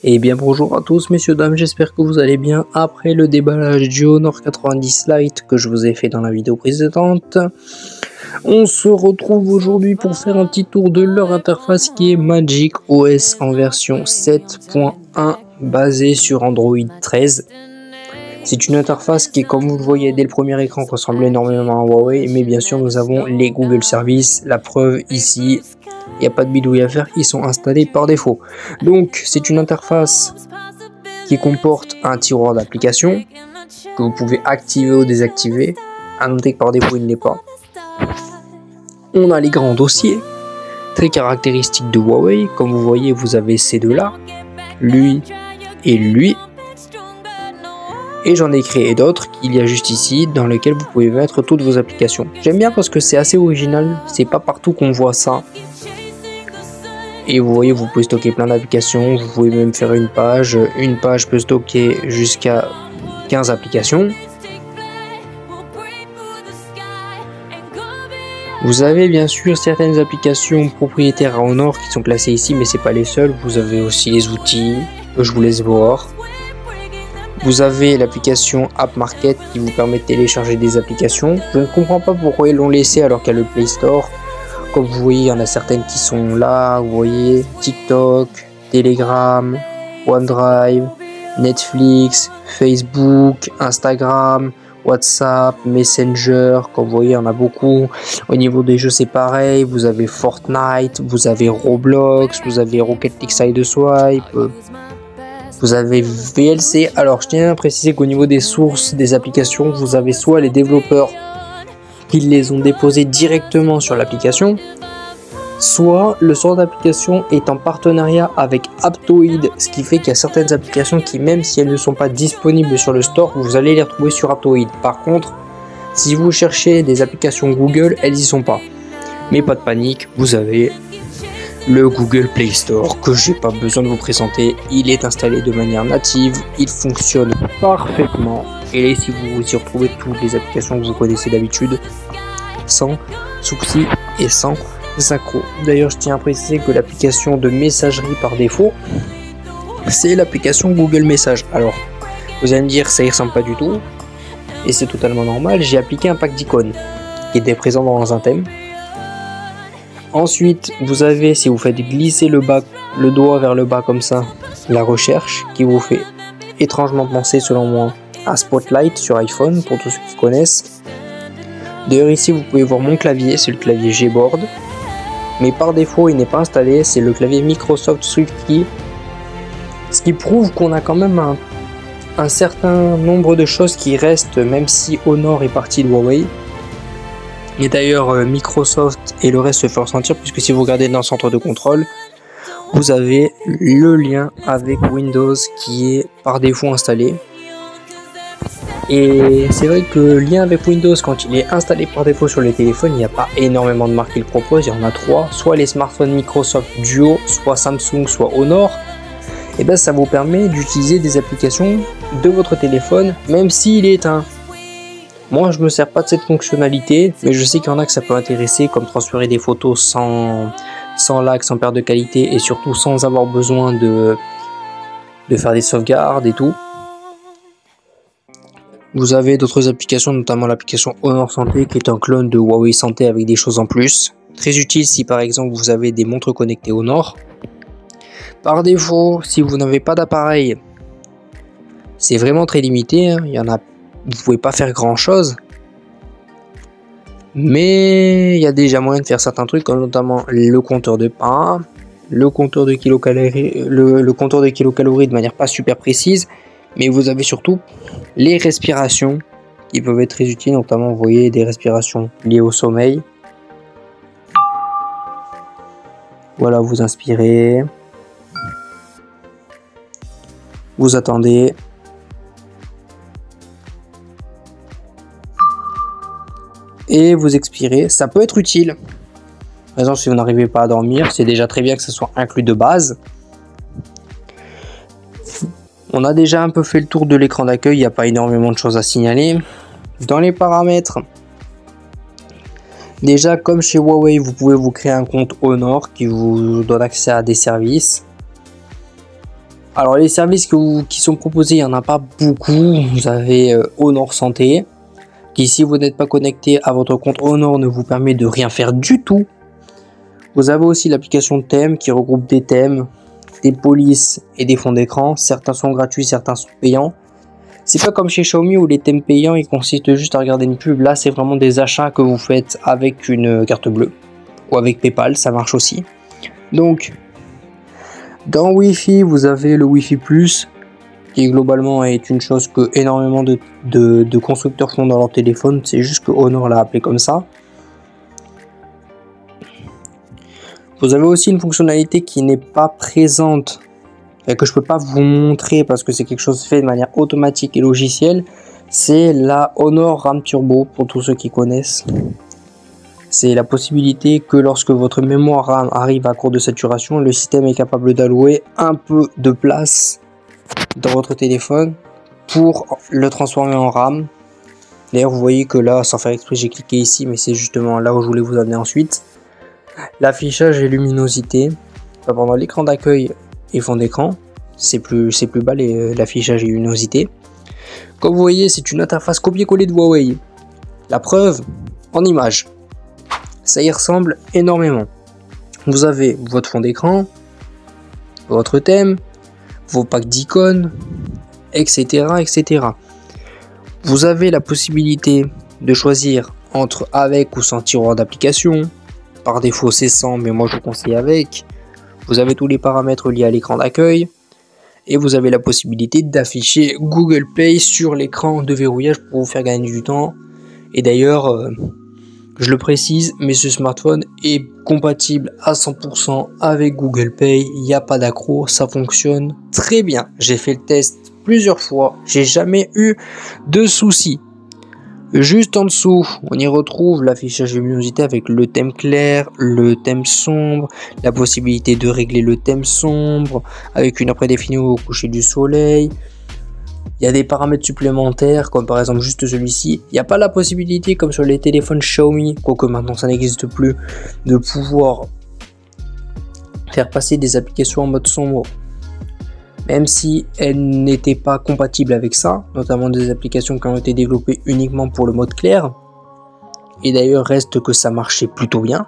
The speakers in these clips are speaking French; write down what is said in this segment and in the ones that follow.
Et bien bonjour à tous messieurs dames, j'espère que vous allez bien après le déballage du Honor 90 Lite que je vous ai fait dans la vidéo précédente. On se retrouve aujourd'hui pour faire un petit tour de leur interface qui est Magic OS en version 7.1 basée sur Android 13. C'est une interface qui, comme vous le voyez dès le premier écran, ressemble énormément à Huawei, mais bien sûr nous avons les Google Services, la preuve ici, il n'y a pas de bidouille à faire, ils sont installés par défaut. Donc c'est une interface qui comporte un tiroir d'applications que vous pouvez activer ou désactiver, à noter que par défaut il ne l'est pas. On a les grands dossiers, très caractéristiques de Huawei, comme vous voyez vous avez ces deux là, lui et lui. Et j'en ai créé d'autres qu'il y a juste ici, dans lesquels vous pouvez mettre toutes vos applications. J'aime bien parce que c'est assez original, c'est pas partout qu'on voit ça. Et vous voyez, vous pouvez stocker plein d'applications, vous pouvez même faire une page peut stocker jusqu'à 15 applications. Vous avez bien sûr certaines applications propriétaires à Honor qui sont placées ici, mais c'est pas les seules. Vous avez aussi les outils, que je vous laisse voir. Vous avez l'application App Market qui vous permet de télécharger des applications. Je ne comprends pas pourquoi ils l'ont laissé alors qu'il y a le Play Store. Comme vous voyez, il y en a certaines qui sont là. Vous voyez TikTok, Telegram, OneDrive, Netflix, Facebook, Instagram, WhatsApp, Messenger. Comme vous voyez, il y en a beaucoup. Au niveau des jeux, c'est pareil. Vous avez Fortnite, vous avez Roblox, vous avez Rocket League Sideswipe. Vous avez VLC. Alors je tiens à préciser qu'au niveau des sources des applications, vous avez soit les développeurs qui les ont déposés directement sur l'application, soit le store d'application est en partenariat avec Aptoide, ce qui fait qu'il y a certaines applications qui, même si elles ne sont pas disponibles sur le store, vous allez les retrouver sur Aptoide. Par contre, si vous cherchez des applications Google, elles y sont pas. Mais pas de panique, vous avez le Google Play Store que j'ai pas besoin de vous présenter, il est installé de manière native, il fonctionne parfaitement et ici vous y retrouvez toutes les applications que vous connaissez d'habitude sans souci et sans accroc. D'ailleurs je tiens à préciser que l'application de messagerie par défaut c'est l'application Google Message. Alors vous allez me dire ça y ressemble pas du tout et c'est totalement normal, j'ai appliqué un pack d'icônes qui était présent dans un thème. Ensuite, vous avez, si vous faites glisser le doigt vers le bas comme ça, la recherche qui vous fait étrangement penser selon moi à Spotlight sur iPhone pour tous ceux qui connaissent. D'ailleurs ici vous pouvez voir mon clavier, c'est le clavier Gboard. Mais par défaut il n'est pas installé, c'est le clavier Microsoft SwiftKey. Ce qui prouve qu'on a quand même un certain nombre de choses qui restent même si Honor est parti de Huawei. Et d'ailleurs Microsoft et le reste se fait ressentir puisque si vous regardez dans le centre de contrôle, vous avez le lien avec Windows qui est par défaut installé. Et c'est vrai que le lien avec Windows quand il est installé par défaut sur les téléphones, il n'y a pas énormément de marques qui le proposent, il y en a trois, soit les smartphones Microsoft Duo, soit Samsung, soit Honor. Et bien ça vous permet d'utiliser des applications de votre téléphone même s'il est éteint. Moi je me sers pas de cette fonctionnalité, mais je sais qu'il y en a que ça peut intéresser, comme transférer des photos sans lag, sans perte de qualité et surtout sans avoir besoin de faire des sauvegardes et tout. Vous avez d'autres applications, notamment l'application Honor Santé qui est un clone de Huawei Santé avec des choses en plus. Très utile si par exemple vous avez des montres connectées Honor. Par défaut, si vous n'avez pas d'appareil, c'est vraiment très limité, hein. Il y en a. Vous pouvez pas faire grand chose, mais il y a déjà moyen de faire certains trucs, comme notamment le compteur de pain, le compteur de kilocalories, le compteur de kilocalories de manière pas super précise, mais vous avez surtout les respirations qui peuvent être très utiles, notamment vous voyez des respirations liées au sommeil. Voilà, vous inspirez, vous attendez. Et vous expirez, ça peut être utile. Par exemple, si vous n'arrivez pas à dormir, c'est déjà très bien que ce soit inclus de base. On a déjà un peu fait le tour de l'écran d'accueil, il n'y a pas énormément de choses à signaler. Dans les paramètres, Déjà, comme chez Huawei, vous pouvez vous créer un compte Honor qui vous donne accès à des services. Alors les services qui sont proposés, il n'y en a pas beaucoup. Vous avez Honor Santé, qui si vous n'êtes pas connecté à votre compte Honor ne vous permet de rien faire du tout. Vous avez aussi l'application Thème qui regroupe des thèmes, des polices et des fonds d'écran. Certains sont gratuits, certains sont payants. C'est pas comme chez Xiaomi où les thèmes payants ils consistent juste à regarder une pub. Là c'est vraiment des achats que vous faites avec une carte bleue ou avec PayPal, ça marche aussi. Donc dans Wi-Fi vous avez le Wi-Fi Plus qui globalement est une chose que énormément de constructeurs font dans leur téléphone. C'est juste que Honor l'a appelé comme ça. Vous avez aussi une fonctionnalité qui n'est pas présente et que je peux pas vous montrer parce que c'est quelque chose fait de manière automatique et logicielle, c'est la Honor RAM Turbo pour tous ceux qui connaissent. C'est la possibilité que lorsque votre mémoire RAM arrive à court de saturation, le système est capable d'allouer un peu de place dans votre téléphone pour le transformer en RAM. D'ailleurs vous voyez que là, sans faire exprès, j'ai cliqué ici, mais c'est justement là où je voulais vous amener ensuite. L'affichage et luminosité pendant l'écran d'accueil et fond d'écran, c'est plus bas l'affichage et luminosité. Comme vous voyez, c'est une interface copier-coller de Huawei. La preuve en image. Ça y ressemble énormément. Vous avez votre fond d'écran, votre thème, vos packs d'icônes, etc., etc. Vous avez la possibilité de choisir entre avec ou sans tiroir d'application. Par défaut c'est sans, mais moi je vous conseille avec. Vous avez tous les paramètres liés à l'écran d'accueil et vous avez la possibilité d'afficher Google Play sur l'écran de verrouillage pour vous faire gagner du temps. Et d'ailleurs, je le précise, mais ce smartphone est compatible à 100% avec Google Pay. Il n'y a pas d'accro, ça fonctionne très bien. J'ai fait le test plusieurs fois, j'ai jamais eu de soucis. Juste en dessous, on y retrouve l'affichage de luminosité avec le thème clair, le thème sombre, la possibilité de régler le thème sombre avec une heure prédéfinie au coucher du soleil. Il y a des paramètres supplémentaires comme par exemple juste celui-ci. Il n'y a pas la possibilité comme sur les téléphones Xiaomi, quoique maintenant ça n'existe plus, de pouvoir faire passer des applications en mode sombre. Même si elles n'étaient pas compatibles avec ça, notamment des applications qui ont été développées uniquement pour le mode clair. Et d'ailleurs reste que ça marchait plutôt bien.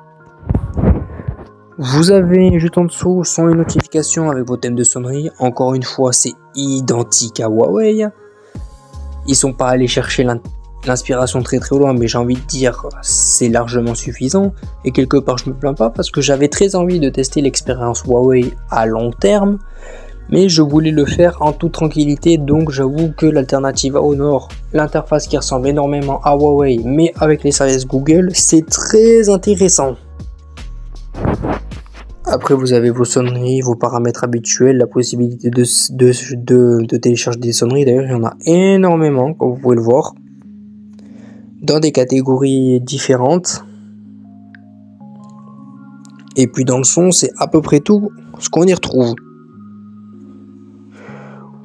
Vous avez juste en dessous son et notification avec vos thèmes de sonnerie. Encore une fois, c'est identique à Huawei. Ils sont pas allés chercher l'inspiration très loin, mais j'ai envie de dire c'est largement suffisant. Et quelque part je me plains pas parce que j'avais très envie de tester l'expérience Huawei à long terme. Mais je voulais le faire en toute tranquillité, donc j'avoue que l'alternative à Honor, l'interface qui ressemble énormément à Huawei, mais avec les services Google, c'est très intéressant. Après vous avez vos sonneries, vos paramètres habituels, la possibilité de télécharger des sonneries, d'ailleurs il y en a énormément, comme vous pouvez le voir, dans des catégories différentes. Et puis dans le son, c'est à peu près tout ce qu'on y retrouve.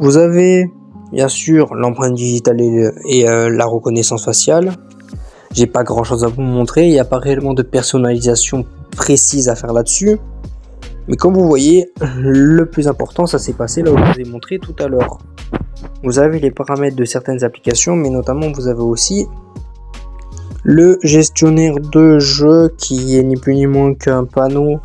Vous avez bien sûr l'empreinte digitale et la reconnaissance faciale. J'ai pas grand chose à vous montrer, il n'y a pas réellement de personnalisation précise à faire là-dessus. Mais comme vous voyez, le plus important ça s'est passé là où je vous ai montré tout à l'heure. Vous avez les paramètres de certaines applications, mais notamment vous avez aussi le gestionnaire de jeu qui est ni plus ni moins qu'un panneau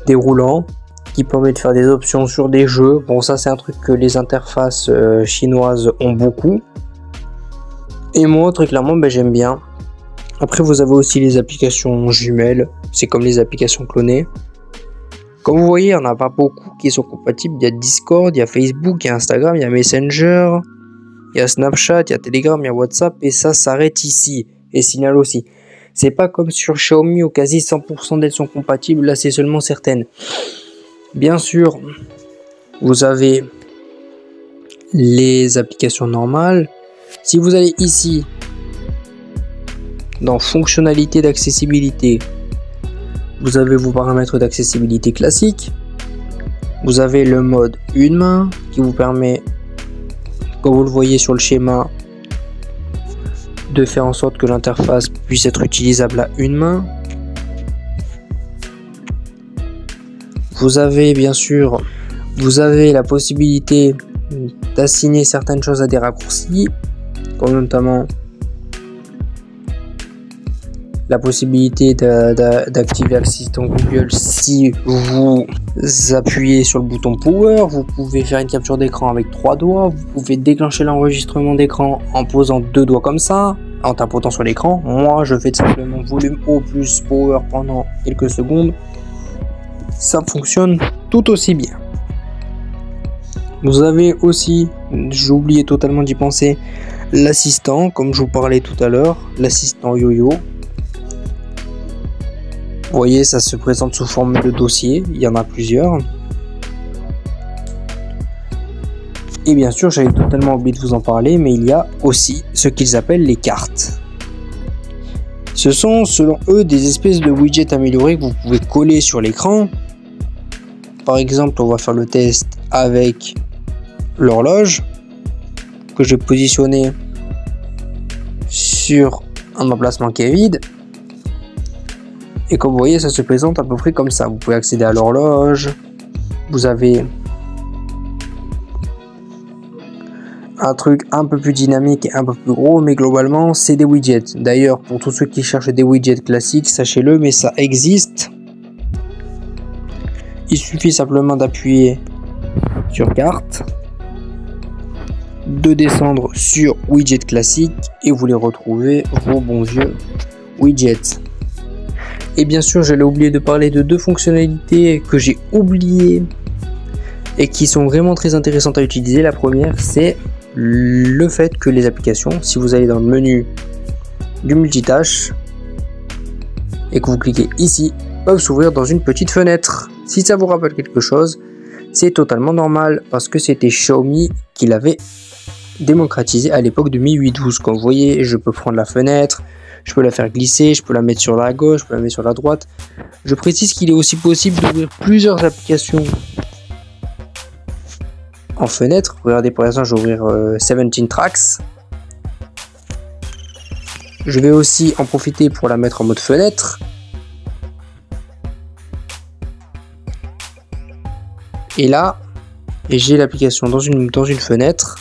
déroulant qui permet de faire des options sur des jeux. Bon, ça c'est un truc que les interfaces chinoises ont beaucoup. Et moi très clairement j'aime bien. Après vous avez aussi les applications jumelles, c'est comme les applications clonées. Comme vous voyez, il n'y en a pas beaucoup qui sont compatibles. Il y a Discord, il y a Facebook, il y a Instagram, il y a Messenger, il y a Snapchat, il y a Telegram, il y a WhatsApp, et ça s'arrête ici. Et Signal aussi. C'est pas comme sur Xiaomi où quasi 100% d'elles sont compatibles, là c'est seulement certaines. Bien sûr, vous avez les applications normales. Si vous allez ici, dans fonctionnalité d'accessibilité, vous avez vos paramètres d'accessibilité classiques. Vous avez le mode une main qui vous permet, comme vous le voyez sur le schéma, de faire en sorte que l'interface puisse être utilisable à une main. Vous avez bien sûr, la possibilité d'assigner certaines choses à des raccourcis, comme notamment la possibilité d'activer l'assistant Google si vous appuyez sur le bouton Power. Vous pouvez faire une capture d'écran avec 3 doigts. Vous pouvez déclencher l'enregistrement d'écran en posant 2 doigts comme ça, en tapotant sur l'écran. Moi, je fais simplement volume haut plus Power pendant quelques secondes. Ça fonctionne tout aussi bien. Vous avez aussi, j'ai oublié totalement d'y penser, l'assistant, comme je vous parlais tout à l'heure, l'assistant yo-yo. Vous voyez, ça se présente sous forme de dossier, il y en a plusieurs. Et bien sûr, j'avais totalement oublié de vous en parler, mais il y a aussi ce qu'ils appellent les cartes. Ce sont, selon eux, des espèces de widgets améliorés que vous pouvez coller sur l'écran. Par exemple, on va faire le test avec l'horloge, que je vais positionner sur un emplacement qui est vide. Et comme vous voyez, ça se présente à peu près comme ça. Vous pouvez accéder à l'horloge. Vous avez un truc un peu plus dynamique et un peu plus gros, mais globalement, c'est des widgets. D'ailleurs, pour tous ceux qui cherchent des widgets classiques, sachez-le, mais ça existe. Il suffit simplement d'appuyer sur carte, de descendre sur widget classique et vous les retrouvez, vos bons vieux widgets. Et bien sûr, j'allais oublier de parler de 2 fonctionnalités que j'ai oubliées et qui sont vraiment très intéressantes à utiliser. La première, c'est le fait que les applications, si vous allez dans le menu du multitâche et que vous cliquez ici, peuvent s'ouvrir dans une petite fenêtre. Si ça vous rappelle quelque chose, c'est totalement normal parce que c'était Xiaomi qui l'avait démocratisé à l'époque de Mi 8.12. Comme vous voyez, je peux prendre la fenêtre, je peux la faire glisser, je peux la mettre sur la gauche, je peux la mettre sur la droite. Je précise qu'il est aussi possible d'ouvrir plusieurs applications en fenêtre. Regardez, par exemple, je vais ouvrir 17 Tracks. Je vais aussi en profiter pour la mettre en mode fenêtre. Et là, j'ai l'application dans une fenêtre.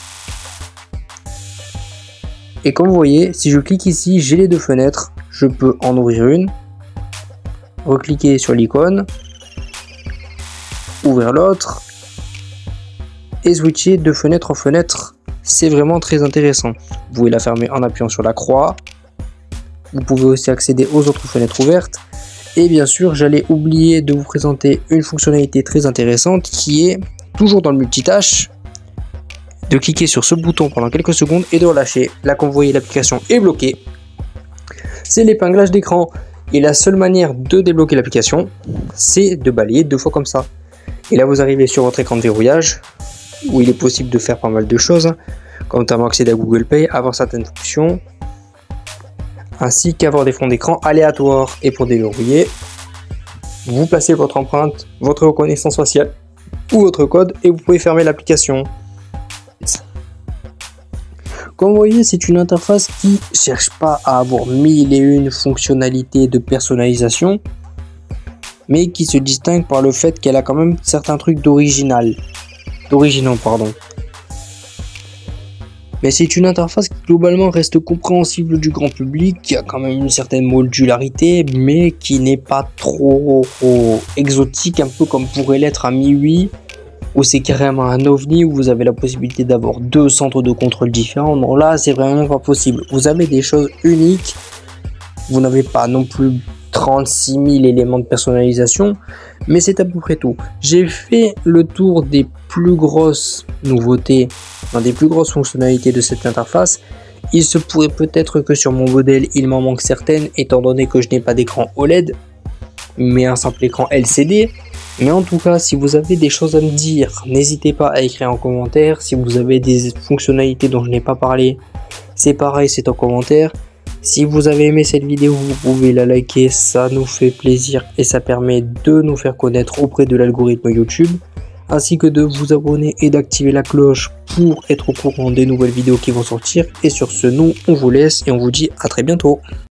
Et comme vous voyez, si je clique ici, j'ai les 2 fenêtres. Je peux en ouvrir une, recliquer sur l'icône, ouvrir l'autre et switcher de fenêtre en fenêtre. C'est vraiment très intéressant. Vous pouvez la fermer en appuyant sur la croix. Vous pouvez aussi accéder aux autres fenêtres ouvertes. Et bien sûr, j'allais oublier de vous présenter une fonctionnalité très intéressante qui est toujours dans le multitâche. De cliquer sur ce bouton pendant quelques secondes et de relâcher. Là, comme vous voyez, l'application est bloquée. C'est l'épinglage d'écran. Et la seule manière de débloquer l'application, c'est de balayer 2 fois comme ça. Et là, vous arrivez sur votre écran de verrouillage, où il est possible de faire pas mal de choses, comme notamment accéder à Google Pay, avoir certaines fonctions, ainsi qu'avoir des fonds d'écran aléatoires. Et pour déverrouiller, vous placez votre empreinte, votre reconnaissance faciale ou votre code et vous pouvez fermer l'application. Comme vous voyez, c'est une interface qui ne cherche pas à avoir 1001 fonctionnalités de personnalisation, mais qui se distingue par le fait qu'elle a quand même certains trucs d'originaux. Mais c'est une interface qui globalement reste compréhensible du grand public, qui a quand même une certaine modularité, mais qui n'est pas trop exotique, un peu comme pourrait l'être un MIUI, où c'est carrément un ovni, où vous avez la possibilité d'avoir 2 centres de contrôle différents. Non, là, c'est vraiment pas possible. Vous avez des choses uniques, vous n'avez pas non plus 36 000 éléments de personnalisation, mais c'est à peu près tout. J'ai fait le tour des plus grosses nouveautés, des plus grosses fonctionnalités de cette interface. Il se pourrait peut-être que sur mon modèle, il m'en manque certaines, étant donné que je n'ai pas d'écran OLED, mais un simple écran LCD. Mais en tout cas, si vous avez des choses à me dire, n'hésitez pas à écrire en commentaire. Si vous avez des fonctionnalités dont je n'ai pas parlé, c'est pareil, c'est en commentaire. Si vous avez aimé cette vidéo, vous pouvez la liker, ça nous fait plaisir et ça permet de nous faire connaître auprès de l'algorithme YouTube. ainsi que de vous abonner et d'activer la cloche pour être au courant des nouvelles vidéos qui vont sortir. Et sur ce, nous, on vous laisse et on vous dit à très bientôt.